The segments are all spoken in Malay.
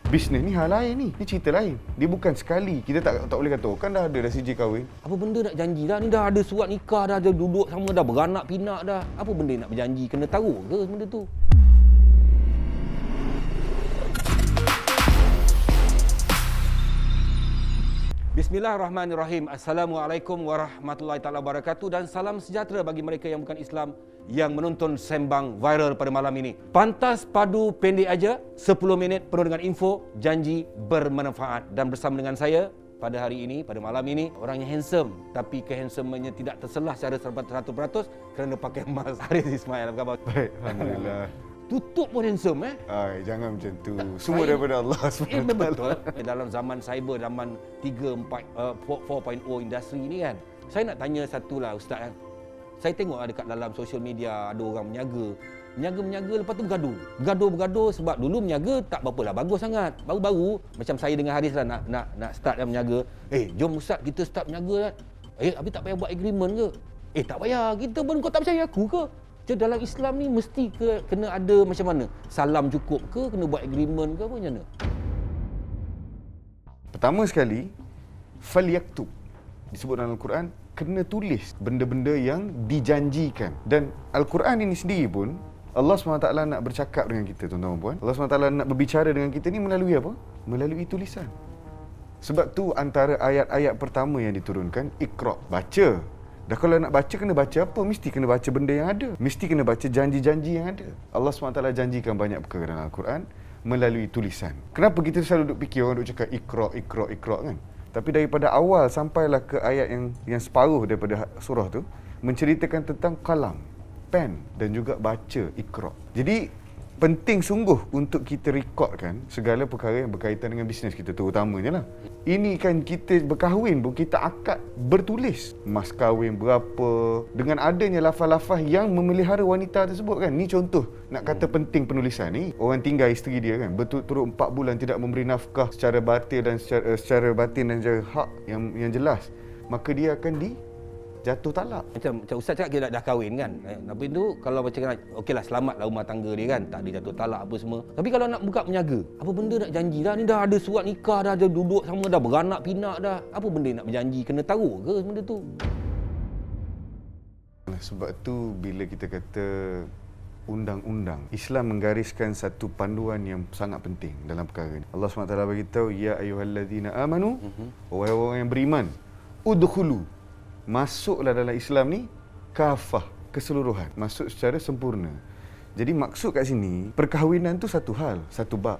Bisnes ni hal lain ni. Ni cerita lain. Dia bukan sekali. Kita tak boleh kata, oh, kan dah ada CJ kahwin. Apa benda nak janji dah? Ni dah ada surat nikah dah, ada duduk sama dah, beranak pinak dah. Apa benda nak berjanji? Kena tahu ke benda tu? Bismillahirrahmanirrahim. Assalamualaikum warahmatullahi taala wabarakatuh dan salam sejahtera bagi mereka yang bukan Islam yang menonton sembang viral pada malam ini. Pantas padu pendek aja, 10 minit penuh dengan info, janji bermanfaat. Dan bersama dengan saya pada hari ini, pada malam ini, orang yang handsome tapi kehandsomennya tidak terselah secara 100% kerana pakai mask. Haris Ismail, apa khabar? Baik, alhamdulillah. Tutup pun handsome Jangan macam tu. Semua daripada Allah SWT. Betul. Dalam zaman cyber, zaman 4.0 industri ni kan, saya nak tanya satulah Ustaz kan. Saya tengok dekat dalam social media ada orang menyaga lepas tu bergaduh sebab dulu menyaga tak berapa lah bagus sangat. Baru-baru macam saya dengan Haris lah nak start yang menyaga. Jom Ustaz kita start menyaga kan. Habis tak payah buat agreement ke? Tak payah. Kita pun kau tak percaya aku ke? Jadi dalam Islam ni mesti kena ada macam mana? Salam cukup ke? Kena buat agreement ke apa macam mana? Pertama sekali, falyaktub. Disebut dalam Al-Quran, kena tulis benda-benda yang dijanjikan. Dan Al-Quran ini sendiri pun, Allah SWT nak bercakap dengan kita, tuan-tuan dan puan. Allah SWT nak berbicara dengan kita ni melalui apa? Melalui tulisan. Sebab tu antara ayat-ayat pertama yang diturunkan, Iqra, baca. Dah kalau nak baca, kena baca apa? Mesti kena baca benda yang ada. Mesti kena baca janji-janji yang ada. Allah SWT janjikan banyak perkara dalam Al-Quran melalui tulisan. Kenapa kita selalu duk fikir orang duk cakap Iqra kan? Tapi daripada awal sampailah ke ayat yang separuh daripada surah tu menceritakan tentang kalam, pen dan juga baca, Iqra. Jadi penting sungguh untuk kita rekodkan segala perkara yang berkaitan dengan bisnes kita, terutamanya lah. Ini kan kita berkahwin pun kita akad bertulis mas kahwin berapa, dengan adanya lafaz-lafaz yang memelihara wanita tersebut kan. Ni contoh nak kata penting penulisan ni. Orang tinggal isteri dia kan berturut-turut 4 bulan tidak memberi nafkah secara batin dan secara batin dan secara hak yang jelas, maka dia akan jatuh talak. Macam Ustaz cakap kita dah kahwin kan. Tapi tu kalau macam okeylah selamatlah rumah tangga dia kan, tak ada jatuh talak apa semua. Tapi kalau nak buka menyaga, apa benda nak janji dah? Ni dah ada surat nikah dah, ada duduk sama dah, beranak pinak dah. Apa benda nak berjanji? Kena tahu ke benda tu? Sebab tu bila kita kata undang-undang, Islam menggariskan satu panduan yang sangat penting dalam perkara ni. Allah SWT beritahu, ya ayyuhallazina amanu, wahai orang yang beriman, udkhulu, masuklah dalam Islam ni kafah, keseluruhan, masuk secara sempurna. Jadi maksud kat sini, perkahwinan tu satu hal, satu bab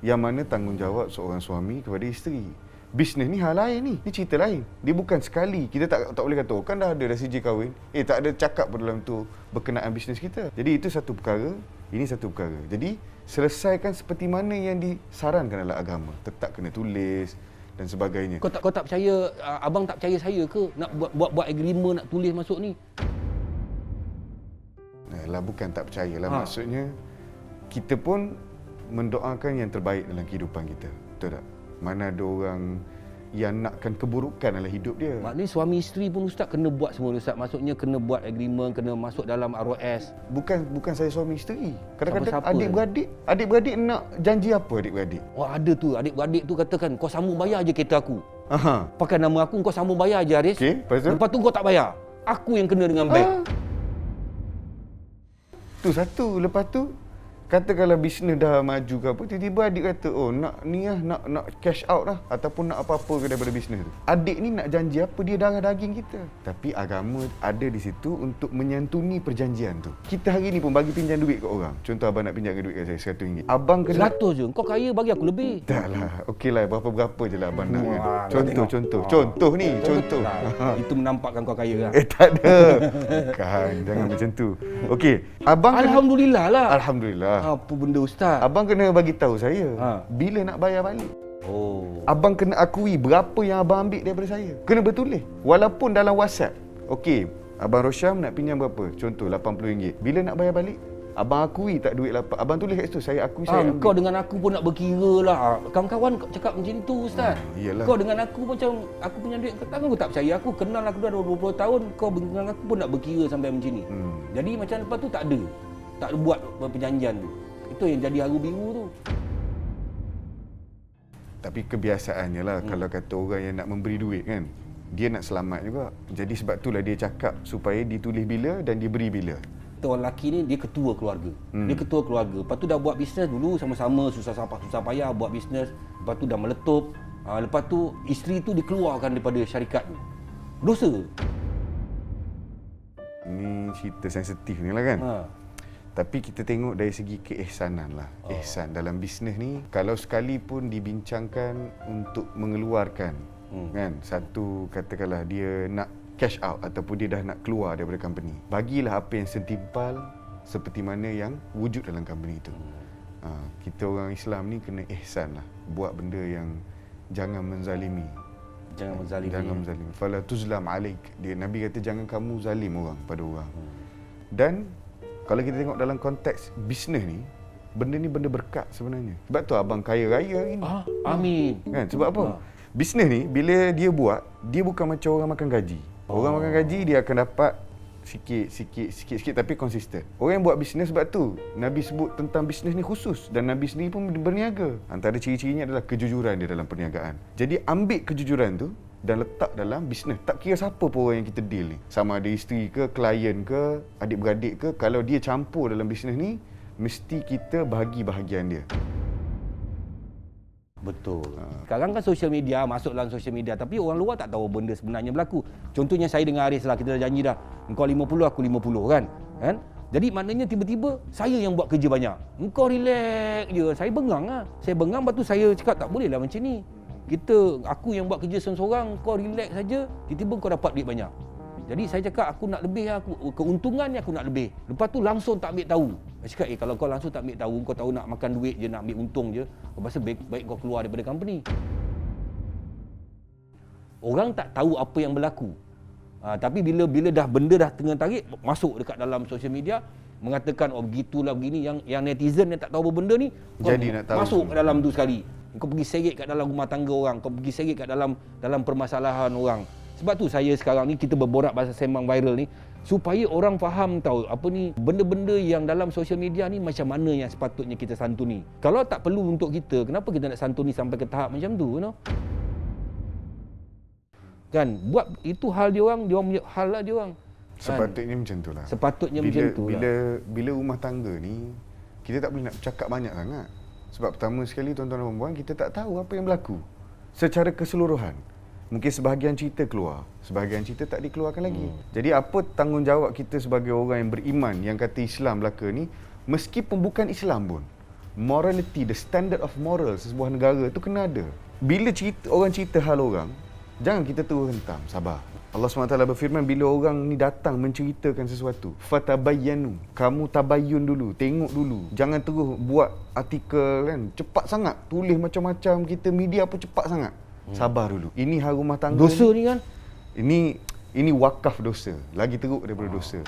yang mana tanggungjawab seorang suami kepada isteri. Bisnes ni hal lain ni cerita lain. Dia bukan sekali. Kita tak boleh kata, oh, kan dah ada CJ kahwin. Tak ada cakap pada dalam tu berkenaan bisnes kita. Jadi itu satu perkara, ini satu perkara. Jadi selesaikan seperti mana yang disarankan dalam agama. Tetap kena tulis dan sebagainya. Kau tak percaya, abang tak percaya saya ke nak buat agreement, nak tulis masuk ni? Bukan tak percayalah. Maksudnya kita pun mendoakan yang terbaik dalam kehidupan kita. Betul tak? Mana ada orang yang nakkan keburukan dalam hidup dia. Maknanya suami isteri pun Ustaz kena buat semua Ustaz. Maksudnya kena buat agreement, kena masuk dalam ROS. Bukan saya suami isteri. Kadang-kadang Siapa-siapa adik-beradik nak janji apa adik-beradik? Ada tu, adik-beradik tu katakan kau sambung bayar je kereta aku. Pakai nama aku, kau sambung bayar je Haris. Lepas tu kau tak bayar. Aku yang kena dengan bank. Tu satu. Lepas tu katakanlah bisnes dah maju ke apa, tiba-tiba adik kata, nak cash out lah, ataupun nak apa-apa ke daripada bisnes tu. Adik ni nak janji apa? Dia darah daging kita. Tapi agama ada di situ untuk menyantuni perjanjian tu. Kita hari ni pun bagi pinjam duit kat orang. Contoh abang nak pinjamkan duit kat saya RM100. Abang kena 100 je. Kau kaya bagi aku lebih. Taklah. Okeylah, berapa je lah abang nak kan. Contoh ni. Itu menampakkan kau kaya lah. Tak ada. Bukan, jangan macam tu. Okey, abang Alhamdulillah lah. Alhamdulillah. Apa benda Ustaz? Abang kena bagi tahu saya bila nak bayar balik. Abang kena akui berapa yang abang ambil daripada saya. Kena bertulis. Walaupun dalam WhatsApp. Okey, abang Rosyam nak pinjam berapa? Contoh RM80. Bila nak bayar balik? Abang akui tak duit lapar. Abang tulis kat situ, saya akui saya ambil. Kau dengan aku pun nak berkira lah. Kawan-kawan cakap macam tu Ustaz. Iyalah. Kau dengan aku macam, aku punya duit, kau tak percaya aku. Kenal aku dah 20 tahun, kau dengan aku pun nak berkira sampai macam ni. Jadi macam lepas tu tak ada. Tak ada. Tak buat perjanjian tu. Itu yang jadi haru biru tu. Tapi kebiasaannya lah kalau kata orang yang nak memberi duit kan, dia nak selamat juga. Jadi sebab itulah dia cakap supaya ditulis bila dan diberi bila. Orang lelaki ni dia ketua keluarga. Dia ketua keluarga. Lepas tu dah buat bisnes dulu sama-sama susah payah buat bisnes. Lepas tu dah meletup. Lepas tu isteri tu dikeluarkan daripada syarikat tu. Dosa. Ini cerita sensitif ni lah kan. Tapi kita tengok dari segi keihsanan lah. Ihsan dalam bisnes ni, kalau sekali pun dibincangkan untuk mengeluarkan kan, satu katakanlah dia nak cash out ataupun dia dah nak keluar daripada company, bagilah apa yang setimpal seperti mana yang wujud dalam company itu. Kita orang Islam ni kena ihsan lah, buat benda yang jangan menzalimi. Jangan menzalimi. Jangan menzalimi. Fala tuzlam alaik. Dia Nabi kata jangan kamu zalim orang pada orang. Dan kalau kita tengok dalam konteks bisnes ni, benda ni benda berkat sebenarnya. Sebab tu abang kaya raya hari ni. Amin. Kan sebab apa? Bisnes ni bila dia buat, dia bukan macam orang makan gaji. Orang makan gaji dia akan dapat sikit tapi konsisten. Orang yang buat bisnes, sebab tu Nabi sebut tentang bisnes ni khusus, dan Nabi sendiri pun berniaga. Antara ciri-cirinya adalah kejujuran dia dalam perniagaan. Jadi ambil kejujuran tu dan letak dalam bisnes. Tak kira siapa pun orang yang kita deal ni, sama ada isteri ke, klien ke, adik-beradik ke, kalau dia campur dalam bisnes ni, mesti kita bahagi bahagian dia. Betul. Sekarang kan social media, masuk dalam social media, tapi orang luar tak tahu benda sebenarnya berlaku. Contohnya saya dengan Aris lah, kita dah janji dah, engkau 50, aku 50 kan? Jadi maknanya tiba-tiba saya yang buat kerja banyak. Engkau relax je. Saya bengang lah. Saya bengang, lepas tu saya cakap tak boleh lah macam ni. Aku yang buat kerja seorang-seorang, kau relax saja, tiba-tiba kau dapat duit banyak. Jadi saya cakap aku nak lebih, keuntungan ni aku nak lebih. Lepas tu langsung tak ambil tahu. Saya cakap kalau kau langsung tak ambil tahu, kau tahu nak makan duit je, nak ambil untung je, kau rasa baik kau keluar daripada company. Orang tak tahu apa yang berlaku. Tapi bila benda dah tengah tarik, masuk dekat dalam social media, mengatakan begitulah begini, yang netizen yang tak tahu apa benda ni, jadi nak tahu masuk ke dalam tu sekali. Kau pergi seret kat dalam rumah tangga orang, kau pergi seret kat dalam permasalahan orang. Sebab tu saya sekarang ni, kita berborak bahasa sembang viral ni, supaya orang faham tahu apa ni, benda-benda yang dalam social media ni macam mana yang sepatutnya kita santuni. Kalau tak perlu untuk kita, kenapa kita nak santuni sampai ke tahap macam tu, you know? Kan, buat itu hal dia orang punya hal lah dia orang. Sepatutnya macam tu lah. Sepatutnya macam tu lah. Bila rumah tangga ni, kita tak boleh nak bercakap banyak sangat. Sebab pertama sekali tuan-tuan dan puan-puan, kita tak tahu apa yang berlaku secara keseluruhan. Mungkin sebahagian cerita keluar, sebahagian cerita tak dikeluarkan lagi. Jadi apa tanggungjawab kita sebagai orang yang beriman, yang kata Islam belaka ni, meskipun bukan Islam pun, morality, the standard of moral sesebuah negara tu kena ada. Bila orang cerita hal orang, jangan kita terus hentam, sabar. Allah SWT berfirman, bila orang ni datang menceritakan sesuatu, fatabayyanu, kamu tabayyun dulu, tengok dulu. Jangan terus buat artikel kan, cepat sangat, tulis macam-macam, kita media pun cepat sangat. Sabar dulu. Ini hal rumah tangga. Dosa ni kan? Ini wakaf dosa. Lagi teruk daripada dosa.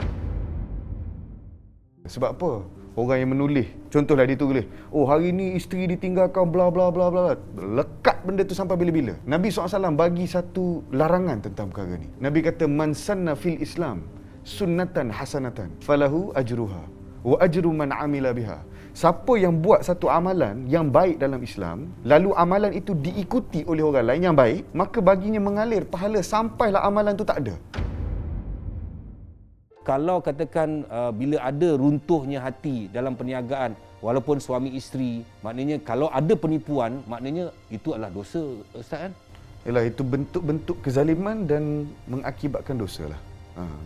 Sebab apa? Orang yang menulis, contohlah dia tulis, hari ni isteri ditinggalkan bla bla bla bla. Lekat benda tu sampai bila-bila. Nabi SAW bagi satu larangan tentang perkara ni. Nabi kata, man sanna fil Islam sunnatan hasanatan falahu ajruha wa ajru man amila biha. Siapa yang buat satu amalan yang baik dalam Islam, lalu amalan itu diikuti oleh orang lain yang baik, maka baginya mengalir pahala sampailah amalan itu tak ada. Kalau katakan bila ada runtuhnya hati dalam perniagaan, walaupun suami isteri, maknanya kalau ada penipuan, maknanya itu adalah dosa, Ustaz kan? Yalah, itu bentuk-bentuk kezaliman dan mengakibatkan dosa lah.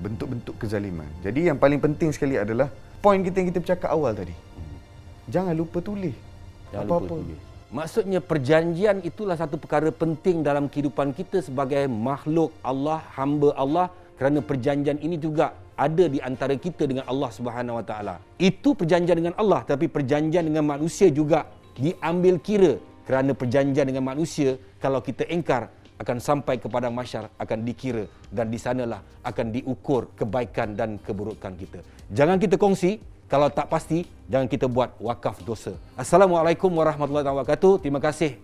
Bentuk-bentuk kezaliman. Jadi yang paling penting sekali adalah poin yang kita bercakap awal tadi. Jangan lupa tulis. Apa-apa. Maksudnya perjanjian itulah satu perkara penting dalam kehidupan kita sebagai makhluk Allah, hamba Allah, kerana perjanjian ini juga ada di antara kita dengan Allah Subhanahu Wa Taala. Itu perjanjian dengan Allah, tapi perjanjian dengan manusia juga diambil kira, kerana perjanjian dengan manusia kalau kita ingkar akan sampai kepada mahsyar, akan dikira, dan di sanalah akan diukur kebaikan dan keburukan kita. Jangan kita kongsi, kalau tak pasti jangan kita buat wakaf dosa. Assalamualaikum warahmatullahi wabarakatuh. Terima kasih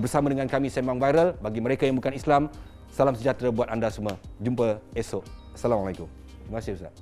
bersama dengan kami Sembang Viral. Bagi mereka yang bukan Islam, salam sejahtera buat anda semua. Jumpa esok. Assalamualaikum. Terima kasih Ustaz.